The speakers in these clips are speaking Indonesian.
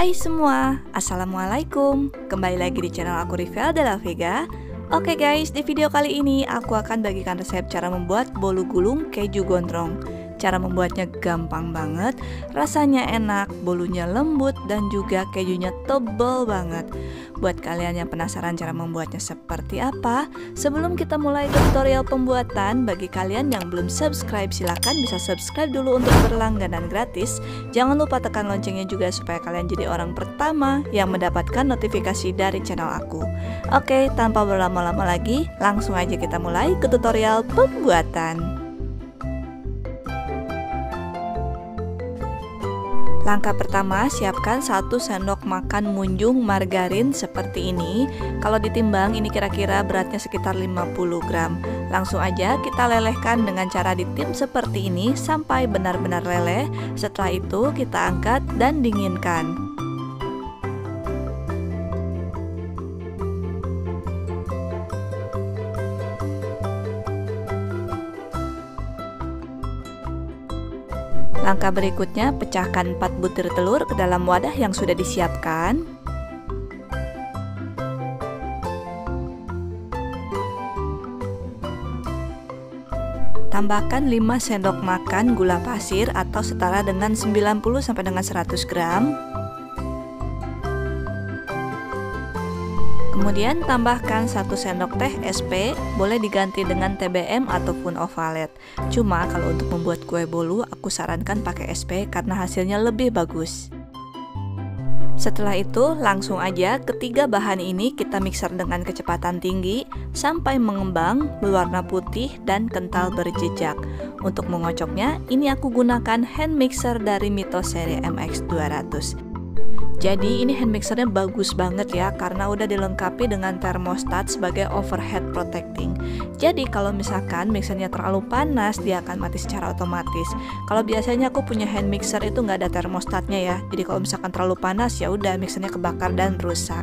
Hai semua, Assalamualaikum. Kembali lagi di channel aku Rivel Della Vega. Oke guys, di video kali ini aku akan bagikan resep cara membuat bolu gulung keju gondrong. Cara membuatnya gampang banget, rasanya enak, bolunya lembut, dan juga kejunya tebal banget. Buat kalian yang penasaran cara membuatnya seperti apa, sebelum kita mulai tutorial pembuatan, bagi kalian yang belum subscribe, silahkan bisa subscribe dulu untuk berlangganan gratis. Jangan lupa tekan loncengnya juga supaya kalian jadi orang pertama yang mendapatkan notifikasi dari channel aku. Oke, tanpa berlama-lama lagi, langsung aja kita mulai ke tutorial pembuatan. Langkah pertama, siapkan 1 sendok makan munjung margarin seperti ini. Kalau ditimbang ini kira-kira beratnya sekitar 50 gram. Langsung aja kita lelehkan dengan cara ditim seperti ini sampai benar-benar leleh. Setelah itu kita angkat dan dinginkan. Langkah berikutnya, pecahkan 4 butir telur ke dalam wadah yang sudah disiapkan. Tambahkan 5 sendok makan gula pasir atau setara dengan 90 sampai dengan 100 gram. Kemudian tambahkan 1 sendok teh SP, boleh diganti dengan TBM ataupun ovalet. Cuma kalau untuk membuat kue bolu aku sarankan pakai SP karena hasilnya lebih bagus. Setelah itu langsung aja ketiga bahan ini kita mixer dengan kecepatan tinggi sampai mengembang, berwarna putih dan kental berjejak. Untuk mengocoknya ini aku gunakan hand mixer dari Mito seri MX200. Jadi ini hand mixernya bagus banget ya, karena udah dilengkapi dengan termostat sebagai overhead protecting. Jadi kalau misalkan mixernya terlalu panas, dia akan mati secara otomatis. Kalau biasanya aku punya hand mixer itu nggak ada termostatnya ya. Jadi kalau misalkan terlalu panas ya udah mixernya kebakar dan rusak.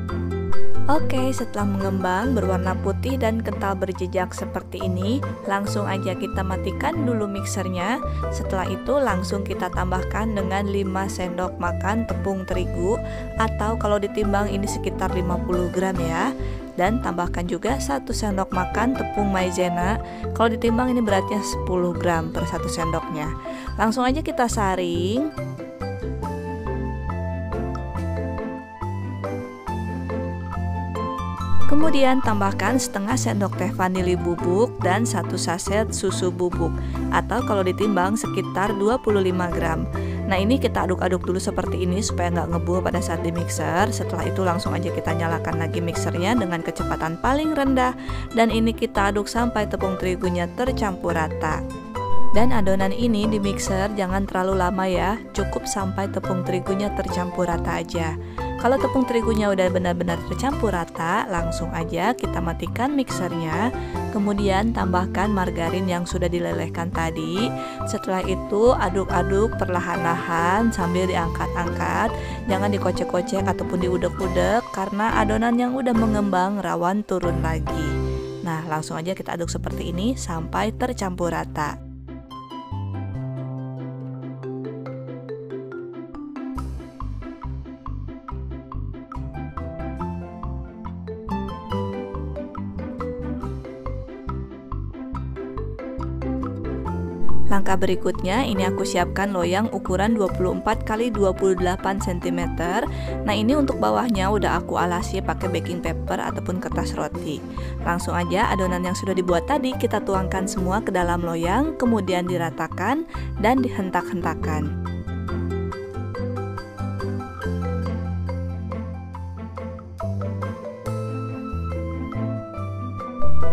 Oke, setelah mengembang, berwarna putih dan kental berjejak seperti ini, langsung aja kita matikan dulu mixernya. Setelah itu langsung kita tambahkan dengan 5 sendok makan tepung terigu, atau kalau ditimbang ini sekitar 50 gram ya. Dan tambahkan juga 1 sendok makan tepung maizena. Kalau ditimbang ini beratnya 10 gram per 1 sendoknya. Langsung aja kita saring. Kemudian tambahkan setengah sendok teh vanili bubuk dan 1 saset susu bubuk, atau kalau ditimbang sekitar 25 gram. Nah ini kita aduk-aduk dulu seperti ini supaya nggak ngebul pada saat di mixer. Setelah itu langsung aja kita nyalakan lagi mixernya dengan kecepatan paling rendah. Dan ini kita aduk sampai tepung terigunya tercampur rata. Dan adonan ini di mixer jangan terlalu lama ya, cukup sampai tepung terigunya tercampur rata aja. Kalau tepung terigunya udah benar-benar tercampur rata, langsung aja kita matikan mixernya. Kemudian tambahkan margarin yang sudah dilelehkan tadi. Setelah itu aduk-aduk perlahan-lahan sambil diangkat-angkat. Jangan dikocek-kocek ataupun diudek-udek karena adonan yang udah mengembang rawan turun lagi. Nah, langsung aja kita aduk seperti ini sampai tercampur rata. Langkah berikutnya ini aku siapkan loyang ukuran 24 x 28 cm. Nah ini untuk bawahnya udah aku alasi pakai baking paper ataupun kertas roti. Langsung aja adonan yang sudah dibuat tadi kita tuangkan semua ke dalam loyang, kemudian diratakan dan dihentak-hentakan.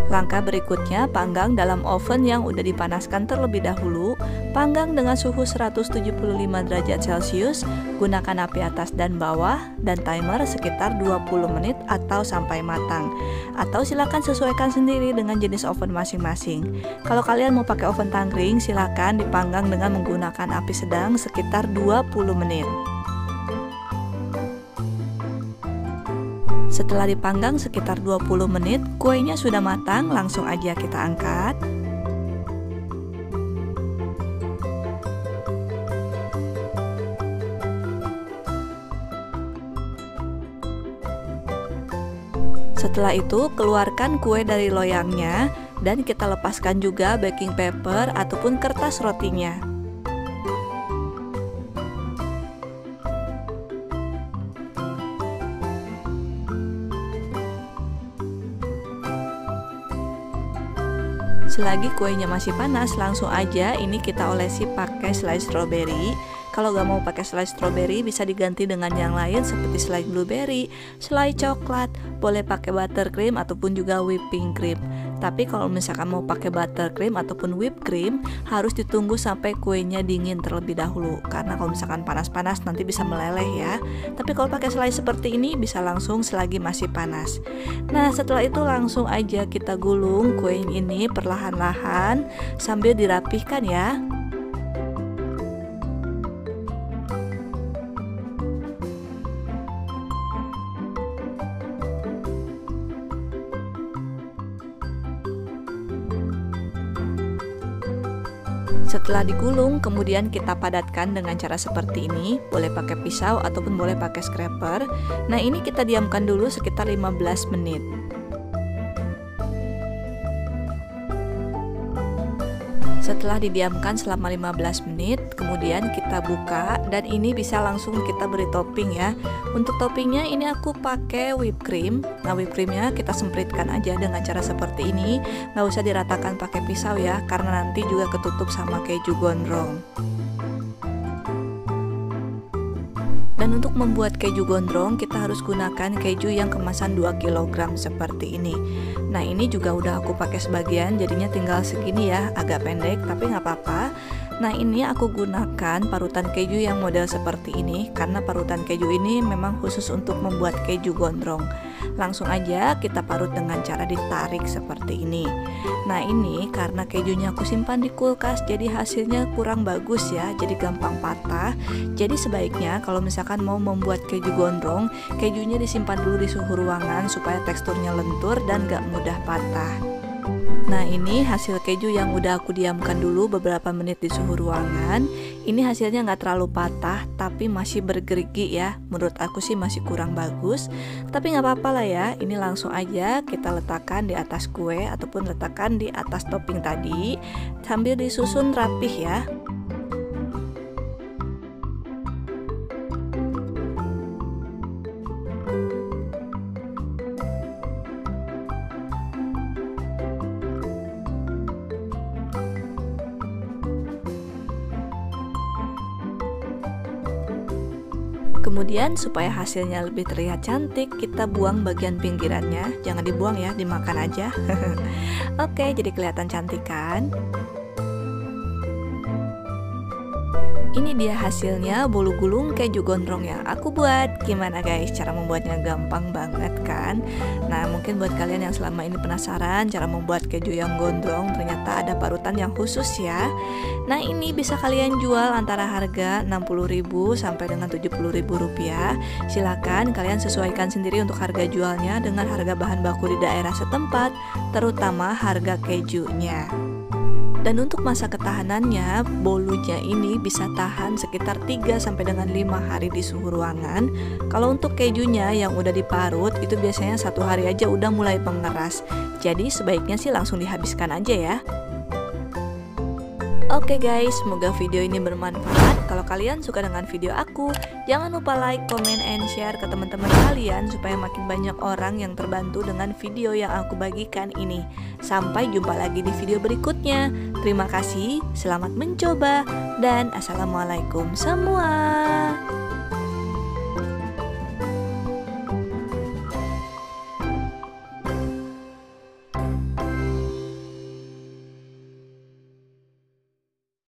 Langkah berikutnya, panggang dalam oven yang udah dipanaskan terlebih dahulu. Panggang dengan suhu 175 derajat Celcius, gunakan api atas dan bawah, dan timer sekitar 20 menit atau sampai matang. Atau silakan sesuaikan sendiri dengan jenis oven masing-masing. Kalau kalian mau pakai oven tangkring, silakan dipanggang dengan menggunakan api sedang sekitar 20 menit. Setelah dipanggang sekitar 20 menit, kuenya sudah matang, langsung aja kita angkat. Setelah itu, keluarkan kue dari loyangnya dan kita lepaskan juga baking paper ataupun kertas rotinya. Selagi kuenya masih panas, langsung aja ini kita olesi pakai selai strawberry. Kalau gak mau pakai selai strawberry, bisa diganti dengan yang lain seperti selai blueberry, selai coklat, boleh pakai buttercream ataupun juga whipping cream. Tapi kalau misalkan mau pakai buttercream ataupun whipped cream, harus ditunggu sampai kuenya dingin terlebih dahulu. Karena kalau misalkan panas-panas nanti bisa meleleh ya. Tapi kalau pakai selai seperti ini bisa langsung selagi masih panas. Nah, setelah itu langsung aja kita gulung kue ini perlahan-lahan sambil dirapihkan ya. Setelah digulung, kemudian kita padatkan dengan cara seperti ini. Boleh pakai pisau ataupun boleh pakai scraper. Nah, ini kita diamkan dulu sekitar 15 menit. Setelah didiamkan selama 15 menit, kemudian kita buka dan ini bisa langsung kita beri topping ya. Untuk toppingnya ini aku pakai whipped cream. Nah, whipped creamnya kita sempritkan aja dengan cara seperti ini. Nggak usah diratakan pakai pisau ya, karena nanti juga ketutup sama keju gondrong. Dan untuk membuat keju gondrong kita harus gunakan keju yang kemasan 2 kg seperti ini. Nah, ini juga udah aku pakai sebagian, jadinya tinggal segini ya, agak pendek tapi nggak apa-apa. Nah, ini aku gunakan parutan keju yang model seperti ini karena parutan keju ini memang khusus untuk membuat keju gondrong. Langsung aja kita parut dengan cara ditarik seperti ini. Nah, ini karena kejunya aku simpan di kulkas jadi hasilnya kurang bagus ya, jadi gampang patah. Jadi sebaiknya kalau misalkan mau membuat keju gondrong, kejunya disimpan dulu di suhu ruangan supaya teksturnya lentur dan gak mudah patah. Nah, ini hasil keju yang udah aku diamkan dulu beberapa menit di suhu ruangan. Ini hasilnya nggak terlalu patah tapi masih bergerigi ya. Menurut aku sih masih kurang bagus, tapi nggak apa-apa lah ya. Ini langsung aja kita letakkan di atas kue ataupun letakkan di atas topping tadi sambil disusun rapih ya. Kemudian supaya hasilnya lebih terlihat cantik, kita buang bagian pinggirannya. Jangan dibuang ya, dimakan aja. Oke, jadi kelihatan cantik kan? Ini dia hasilnya bolu gulung keju gondrong yang aku buat. Gimana guys, cara membuatnya gampang banget kan? Nah, mungkin buat kalian yang selama ini penasaran cara membuat keju yang gondrong, ternyata ada parutan yang khusus ya. Nah, ini bisa kalian jual antara harga 60.000 sampai dengan 70.000 rupiah. Silakan kalian sesuaikan sendiri untuk harga jualnya dengan harga bahan baku di daerah setempat, terutama harga kejunya. Dan untuk masa ketahanannya, bolunya ini bisa tahan sekitar 3 sampai dengan 5 hari di suhu ruangan. Kalau untuk kejunya yang udah diparut, itu biasanya 1 hari aja udah mulai mengeras. Jadi sebaiknya sih langsung dihabiskan aja ya. Oke guys, semoga video ini bermanfaat. Kalau kalian suka dengan video aku, jangan lupa like, comment, and share ke teman-teman kalian supaya makin banyak orang yang terbantu dengan video yang aku bagikan ini. Sampai jumpa lagi di video berikutnya. Terima kasih, selamat mencoba, dan assalamualaikum semua.